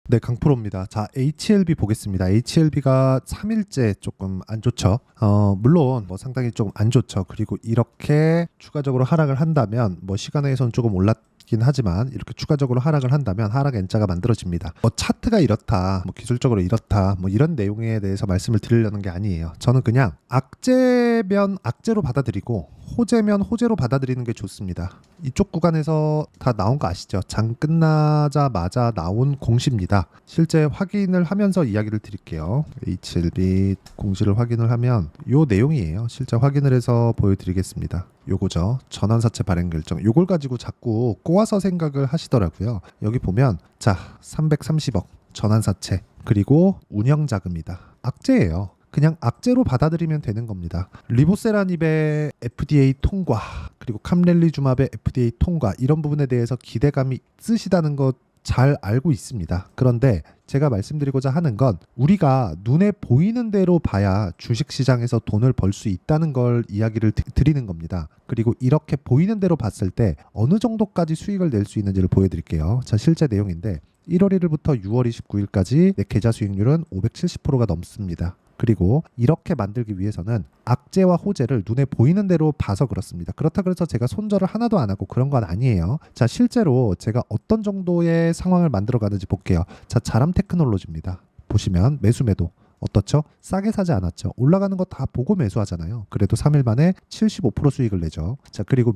네, 강프로입니다. 자, HLB 보겠습니다. HLB가 3일째 조금 안 좋죠. 물론 뭐 상당히 조금 안 좋죠. 그리고 이렇게 추가적으로 하락을 한다면 뭐 시간에선 조금 올랐긴 하지만 이렇게 추가적으로 하락을 한다면 하락 N자가 만들어집니다. 뭐 차트가 이렇다, 뭐 기술적으로 이렇다, 뭐 이런 내용에 대해서 말씀을 드리려는 게 아니에요. 저는 그냥 악재면 악재로 받아들이고 호재면 호재로 받아들이는 게 좋습니다. 이쪽 구간에서 다 나온 거 아시죠? 장 끝나자마자 나온 공시입니다. 실제 확인을 하면서 이야기를 드릴게요. HLB 공시를 확인을 하면 요 내용이에요. 실제 확인을 해서 보여드리겠습니다. 요거죠. 전환사채 발행 결정. 요걸 가지고 자꾸 꼬아서 생각을 하시더라고요. 여기 보면 자 330억 전환사채 그리고 운영자금이다. 악재예요. 그냥 악재로 받아들이면 되는 겁니다. 리보세라닙의 FDA 통과 그리고 캄렐리주맙의 FDA 통과 이런 부분에 대해서 기대감이 있으시다는 것 잘 알고 있습니다. 그런데 제가 말씀드리고자 하는 건 우리가 눈에 보이는 대로 봐야 주식시장에서 돈을 벌 수 있다는 걸 이야기를 드리는 겁니다. 그리고 이렇게 보이는 대로 봤을 때 어느 정도까지 수익을 낼 수 있는지를 보여드릴게요. 자, 실제 내용인데 1월 1일부터 6월 29일까지 내 계좌 수익률은 570%가 넘습니다. 그리고 이렇게 만들기 위해서는 악재와 호재를 눈에 보이는 대로 봐서 그렇습니다. 그렇다 그래서 제가 손절을 하나도 안 하고 그런 건 아니에요. 자, 실제로 제가 어떤 정도의 상황을 만들어 가는지 볼게요. 자, 자람 테크놀로지입니다. 보시면 매수 매도 어떻죠? 싸게 사지 않았죠. 올라가는 거 다 보고 매수하잖아요. 그래도 3일 만에 75% 수익을 내죠. 자, 그리고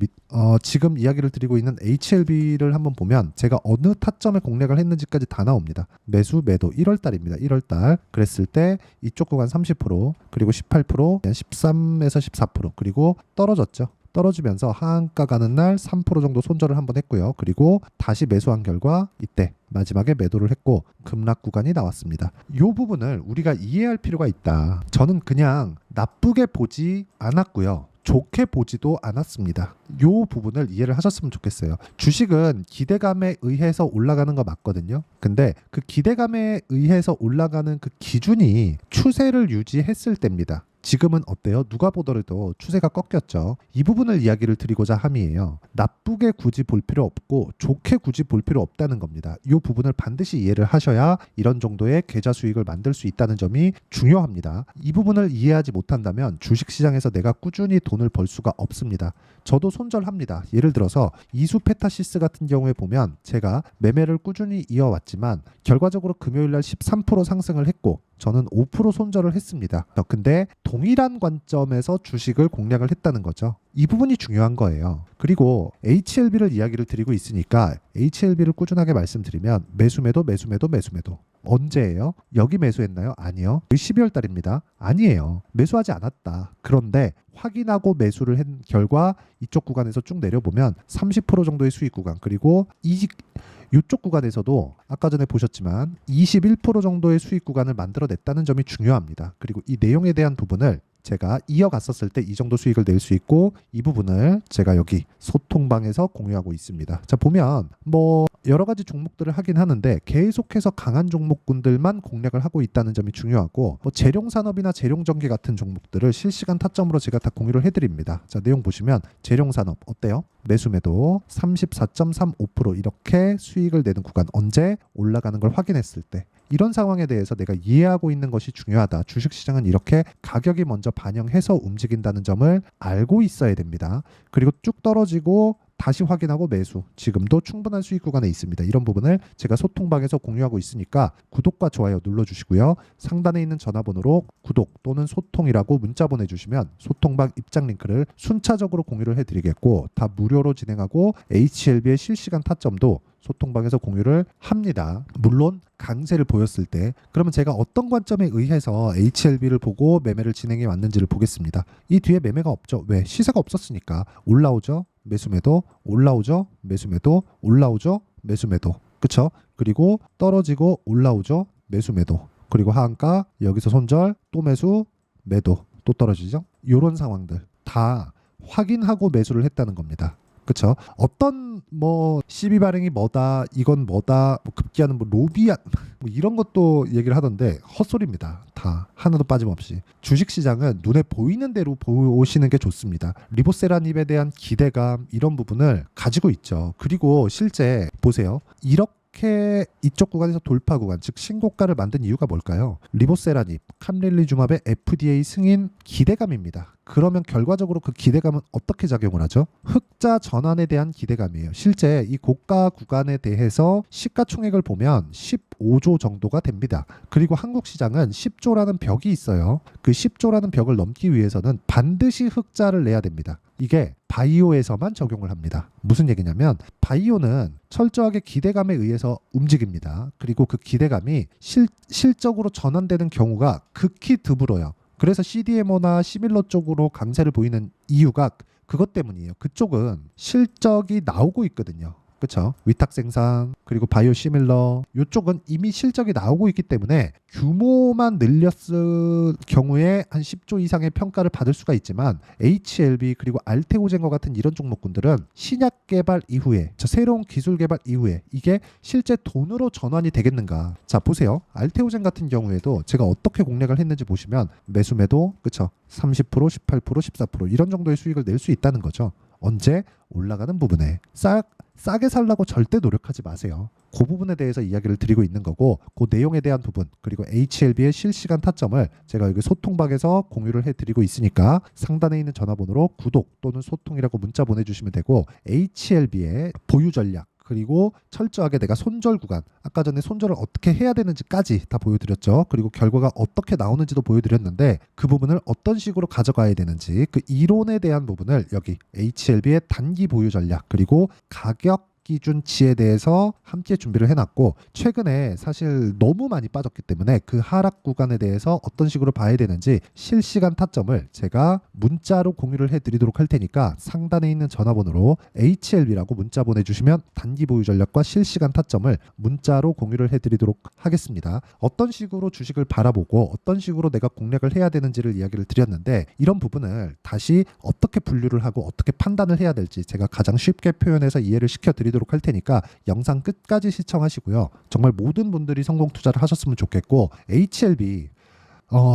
지금 이야기를 드리고 있는 HLB를 한번 보면 제가 어느 타점에 공략을 했는지까지 다 나옵니다. 매수 매도 1월 달입니다. 1월 달 그랬을 때 이쪽 구간 30% 그리고 18% 13에서 14% 그리고 떨어졌죠. 떨어지면서 하한가 가는 날 3% 정도 손절을 한번 했고요. 그리고 다시 매수한 결과 이때 마지막에 매도를 했고 급락 구간이 나왔습니다. 이 부분을 우리가 이해할 필요가 있다. 저는 그냥 나쁘게 보지 않았고요. 좋게 보지도 않았습니다. 이 부분을 이해를 하셨으면 좋겠어요. 주식은 기대감에 의해서 올라가는 거 맞거든요. 근데 그 기대감에 의해서 올라가는 그 기준이 추세를 유지했을 때입니다. 지금은 어때요? 누가 보더라도 추세가 꺾였죠. 이 부분을 이야기를 드리고자 함이에요. 나쁘게 굳이 볼 필요 없고 좋게 굳이 볼 필요 없다는 겁니다. 이 부분을 반드시 이해를 하셔야 이런 정도의 계좌 수익을 만들 수 있다는 점이 중요합니다. 이 부분을 이해하지 못한다면 주식시장에서 내가 꾸준히 돈을 벌 수가 없습니다. 저도 손절합니다. 예를 들어서 이수페타시스 같은 경우에 보면 제가 매매를 꾸준히 이어왔지만 결과적으로 금요일날 13% 상승을 했고 저는 5% 손절을 했습니다. 근데 동일한 관점에서 주식을 공략을 했다는 거죠. 이 부분이 중요한 거예요. 그리고 HLB를 이야기를 드리고 있으니까 HLB를 꾸준하게 말씀드리면 매수매도 매수매도 매수매도 언제예요? 여기 매수했나요? 아니요. 12월 달입니다. 아니에요. 매수하지 않았다. 그런데 확인하고 매수를 한 결과 이쪽 구간에서 쭉 내려보면 30% 정도의 수익 구간 그리고 이쪽 구간에서도 아까 전에 보셨지만 21% 정도의 수익 구간을 만들어냈다는 점이 중요합니다. 그리고 이 내용에 대한 부분을 제가 이어갔었을 때 이 정도 수익을 낼 수 있고 이 부분을 제가 여기 소통방에서 공유하고 있습니다. 자, 보면 뭐 여러 가지 종목들을 하긴 하는데 계속해서 강한 종목군들만 공략을 하고 있다는 점이 중요하고 뭐 재룡산업이나 재룡전기 같은 종목들을 실시간 타점으로 제가 다 공유를 해드립니다. 자, 내용 보시면 재룡산업 어때요? 매수매도 34.35% 이렇게 수익을 내는 구간 언제 올라가는 걸 확인했을 때 이런 상황에 대해서 내가 이해하고 있는 것이 중요하다. 주식시장은 이렇게 가격이 먼저 반영해서 움직인다는 점을 알고 있어야 됩니다. 그리고 쭉 떨어지고 다시 확인하고 매수. 지금도 충분한 수익 구간에 있습니다. 이런 부분을 제가 소통방에서 공유하고 있으니까 구독과 좋아요 눌러주시고요. 상단에 있는 전화번호로 구독 또는 소통이라고 문자 보내주시면 소통방 입장 링크를 순차적으로 공유를 해드리겠고 다 무료로 진행하고 HLB의 실시간 타점도 소통방에서 공유를 합니다. 물론 강세를 보였을 때 그러면 제가 어떤 관점에 의해서 HLB를 보고 매매를 진행해 왔는지를 보겠습니다. 이 뒤에 매매가 없죠. 왜? 시세가 없었으니까. 올라오죠. 매수매도 올라오죠. 매수매도 올라오죠. 매수매도 그쵸? 그리고 떨어지고 올라오죠. 매수매도 그리고 하한가 여기서 손절 또 매수 매도 또 떨어지죠. 이런 상황들 다 확인하고 매수를 했다는 겁니다. 그쵸? 어떤 뭐 시비 발행이 뭐다 이건 뭐다 뭐 급기야는 뭐 로비야 뭐 이런 것도 얘기를 하던데 헛소리입니다. 다 하나도 빠짐없이 주식시장은 눈에 보이는 대로 보시는 게 좋습니다. 리보세라닙에 대한 기대감 이런 부분을 가지고 있죠. 그리고 실제 보세요. 이렇게 이렇게 이쪽 구간에서 돌파 구간, 즉 신고가를 만든 이유가 뭘까요? 리보세라닙, 캄릴리주맙의 FDA 승인 기대감입니다. 그러면 결과적으로 그 기대감은 어떻게 작용을 하죠? 흑자 전환에 대한 기대감이에요. 실제 이 고가 구간에 대해서 시가총액을 보면 15조 정도가 됩니다. 그리고 한국 시장은 10조라는 벽이 있어요. 그 10조라는 벽을 넘기 위해서는 반드시 흑자를 내야 됩니다. 이게 바이오에서만 적용을 합니다. 무슨 얘기냐면 바이오는 철저하게 기대감에 의해서 움직입니다. 그리고 그 기대감이 실적으로 전환되는 경우가 극히 드물어요. 그래서 CDMO나 시밀러 쪽으로 강세를 보이는 이유가 그것 때문이에요. 그쪽은 실적이 나오고 있거든요. 그렇죠? 위탁 생산 그리고 바이오 시밀러 이쪽은 이미 실적이 나오고 있기 때문에 규모만 늘렸을 경우에 한 10조 이상의 평가를 받을 수가 있지만 HLB 그리고 알테오젠과 같은 이런 종목군들은 신약 개발 이후에 새로운 기술 개발 이후에 이게 실제 돈으로 전환이 되겠는가. 자 보세요. 알테오젠 같은 경우에도 제가 어떻게 공략을 했는지 보시면 매수 매도 그쵸 30% 18% 14% 이런 정도의 수익을 낼 수 있다는 거죠. 언제? 올라가는 부분에 싸게 살라고 절대 노력하지 마세요. 그 부분에 대해서 이야기를 드리고 있는 거고 그 내용에 대한 부분 그리고 HLB의 실시간 타점을 제가 여기 소통방에서 공유를 해드리고 있으니까 상단에 있는 전화번호로 구독 또는 소통이라고 문자 보내주시면 되고 HLB의 보유 전략 그리고 철저하게 내가 손절 구간 아까 전에 손절을 어떻게 해야 되는지까지 다 보여드렸죠. 그리고 결과가 어떻게 나오는지도 보여드렸는데 그 부분을 어떤 식으로 가져가야 되는지 그 이론에 대한 부분을 여기 HLB의 단기 보유 전략 그리고 가격 기준치에 대해서 함께 준비를 해놨고 최근에 사실 너무 많이 빠졌기 때문에 그 하락 구간에 대해서 어떤 식으로 봐야 되는지 실시간 타점을 제가 문자로 공유를 해드리도록 할 테니까 상단에 있는 전화번호로 HLB라고 문자 보내주시면 단기 보유 전략과 실시간 타점을 문자로 공유를 해드리도록 하겠습니다. 어떤 식으로 주식을 바라보고 어떤 식으로 내가 공략을 해야 되는지를 이야기를 드렸는데 이런 부분을 다시 어떻게 분류를 하고 어떻게 판단을 해야 될지 제가 가장 쉽게 표현해서 이해를 시켜드리도록 할 테니까 영상 끝까지 시청하시고요. 정말 모든 분들이 성공 투자를 하셨으면 좋겠고 HLB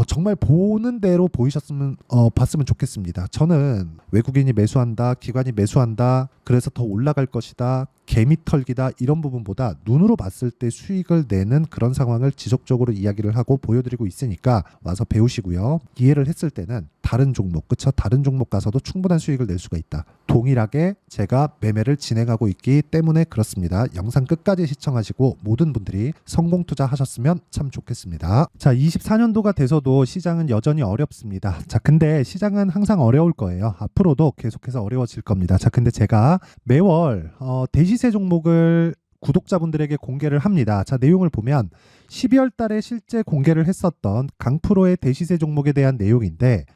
정말 보는 대로 봤으면 좋겠습니다. 저는 외국인이 매수한다, 기관이 매수한다, 그래서 더 올라갈 것이다, 개미털기다 이런 부분보다 눈으로 봤을 때 수익을 내는 그런 상황을 지속적으로 이야기를 하고 보여드리고 있으니까 와서 배우시고요. 이해를 했을 때는 다른 종목, 그쵸? 다른 종목 가서도 충분한 수익을 낼 수가 있다. 동일하게 제가 매매를 진행하고 있기 때문에 그렇습니다. 영상 끝까지 시청하시고 모든 분들이 성공 투자하셨으면 참 좋겠습니다. 자, 24년도가 돼서도 시장은 여전히 어렵습니다. 자, 근데 시장은 항상 어려울 거예요. 앞으로도 계속해서 어려워질 겁니다. 자, 근데 제가 매월 대시세 종목을 구독자분들에게 공개를 합니다. 자, 내용을 보면 12월 달에 실제 공개를 했었던 강프로의 대시세 종목에 대한 내용인데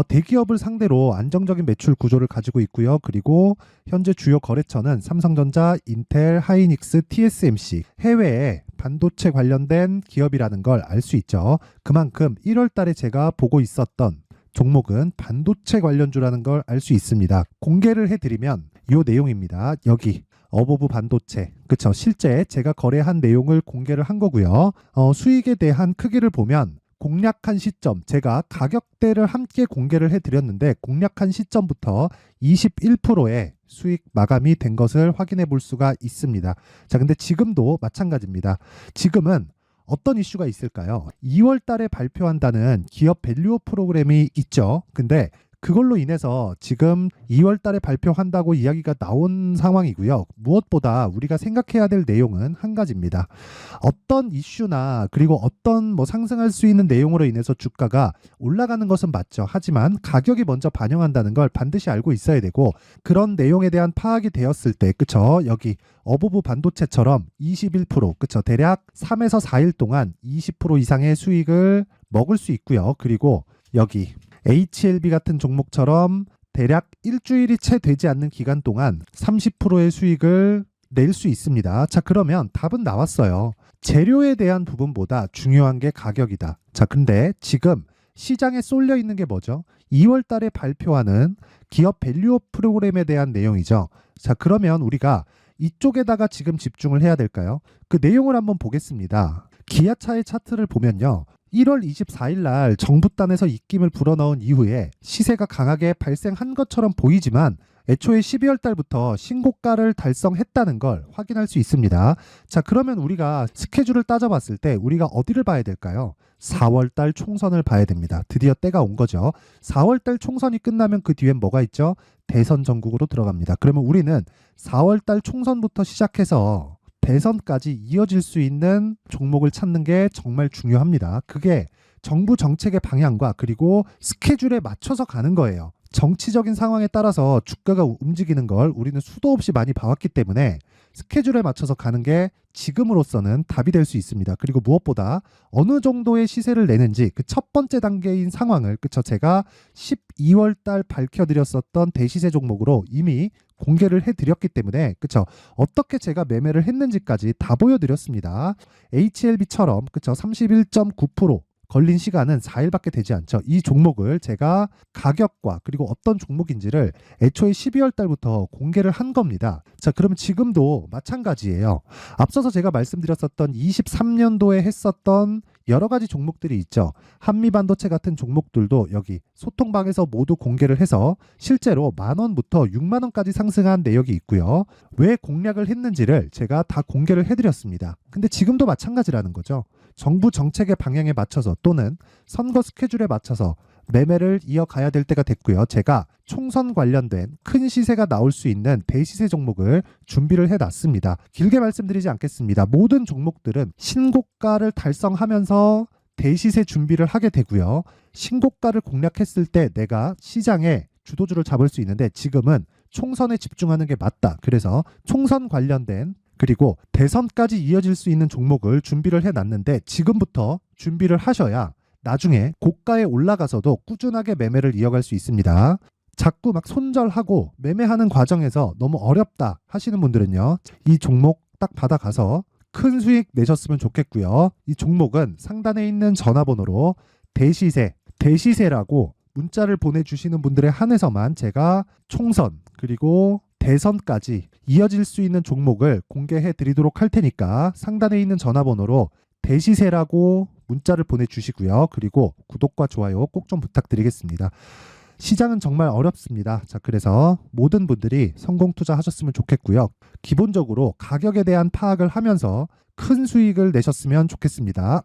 대기업을 상대로 안정적인 매출 구조를 가지고 있고요. 그리고 현재 주요 거래처는 삼성전자, 인텔, 하이닉스, TSMC, 해외에 반도체 관련된 기업이라는 걸 알 수 있죠. 그만큼 1월 달에 제가 보고 있었던 종목은 반도체 관련주라는 걸 알 수 있습니다. 공개를 해드리면 이 내용입니다. 여기 어보브 반도체, 그쵸? 실제 제가 거래한 내용을 공개를 한 거고요. 수익에 대한 크기를 보면 공략한 시점, 제가 가격대를 함께 공개를 해드렸는데 공략한 시점부터 21%의 수익 마감이 된 것을 확인해 볼 수가 있습니다. 자, 근데 지금도 마찬가지입니다. 지금은 어떤 이슈가 있을까요? 2월 달에 발표한다는 기업 밸류업 프로그램이 있죠. 근데 그걸로 인해서 지금 2월 달에 발표한다고 이야기가 나온 상황이고요. 무엇보다 우리가 생각해야 될 내용은 한 가지입니다. 어떤 이슈나 그리고 어떤 상승할 수 있는 내용으로 인해서 주가가 올라가는 것은 맞죠. 하지만 가격이 먼저 반영한다는 걸 반드시 알고 있어야 되고 그런 내용에 대한 파악이 되었을 때 그쵸? 여기 어보브 반도체처럼 21% 그쵸? 대략 3에서 4일 동안 20% 이상의 수익을 먹을 수 있고요. 그리고 여기 HLB 같은 종목처럼 대략 일주일이 채 되지 않는 기간 동안 30%의 수익을 낼 수 있습니다. 자, 그러면 답은 나왔어요. 재료에 대한 부분보다 중요한 게 가격이다. 자, 근데 지금 시장에 쏠려 있는 게 뭐죠? 2월 달에 발표하는 기업 밸류업 프로그램에 대한 내용이죠. 자, 그러면 우리가 이쪽에다가 지금 집중을 해야 될까요? 그 내용을 한번 보겠습니다. 기아차의 차트를 보면요. 1월 24일 날 정부단에서 입김을 불어넣은 이후에 시세가 강하게 발생한 것처럼 보이지만 애초에 12월 달부터 신고가를 달성했다는 걸 확인할 수 있습니다. 자, 그러면 우리가 스케줄을 따져봤을 때 우리가 어디를 봐야 될까요? 4월 달 총선을 봐야 됩니다. 드디어 때가 온 거죠. 4월 달 총선이 끝나면 그 뒤엔 뭐가 있죠? 대선 전국으로 들어갑니다. 그러면 우리는 4월 달 총선부터 시작해서 대선까지 이어질 수 있는 종목을 찾는 게 정말 중요합니다. 그게 정부 정책의 방향과 그리고 스케줄에 맞춰서 가는 거예요. 정치적인 상황에 따라서 주가가 움직이는 걸 우리는 수도 없이 많이 봐왔기 때문에 스케줄에 맞춰서 가는 게 지금으로서는 답이 될 수 있습니다. 그리고 무엇보다 어느 정도의 시세를 내는지 그 첫 번째 단계인 상황을 제가 12월 달 밝혀드렸었던 대시세 종목으로 이미 공개를 해드렸기 때문에 어떻게 제가 매매를 했는지까지 다 보여드렸습니다. HLB처럼 31.9% 걸린 시간은 4일밖에 되지 않죠. 이 종목을 제가 가격과 그리고 어떤 종목인지를 애초에 12월 달부터 공개를 한 겁니다. 자, 그러면 지금도 마찬가지예요. 앞서서 제가 말씀드렸었던 23년도에 했었던 여러 가지 종목들이 있죠. 한미반도체 같은 종목들도 여기 소통방에서 모두 공개를 해서 실제로 10,000원부터 60,000원까지 상승한 내역이 있고요. 왜 공략을 했는지를 제가 다 공개를 해드렸습니다. 근데 지금도 마찬가지라는 거죠. 정부 정책의 방향에 맞춰서 또는 선거 스케줄에 맞춰서 매매를 이어가야 될 때가 됐고요. 제가 총선 관련된 큰 시세가 나올 수 있는 대시세 종목을 준비를 해놨습니다. 길게 말씀드리지 않겠습니다. 모든 종목들은 신고가를 달성하면서 대시세 준비를 하게 되고요. 신고가를 공략했을 때 내가 시장에 주도주를 잡을 수 있는데 지금은 총선에 집중하는 게 맞다. 그래서 총선 관련된 그리고 대선까지 이어질 수 있는 종목을 준비를 해놨는데 지금부터 준비를 하셔야 나중에 고가에 올라가서도 꾸준하게 매매를 이어갈 수 있습니다. 자꾸 막 손절하고 매매하는 과정에서 너무 어렵다 하시는 분들은요. 이 종목 딱 받아가서 큰 수익 내셨으면 좋겠고요. 이 종목은 상단에 있는 전화번호로 대시세라고 문자를 보내주시는 분들에 한해서만 제가 총선 그리고 대선까지 이어질 수 있는 종목을 공개해 드리도록 할 테니까 상단에 있는 전화번호로 대시세라고 문자를 보내주시고요. 그리고 구독과 좋아요 꼭 좀 부탁드리겠습니다. 시장은 정말 어렵습니다. 자, 그래서 모든 분들이 성공 투자하셨으면 좋겠고요. 기본적으로 가격에 대한 파악을 하면서 큰 수익을 내셨으면 좋겠습니다.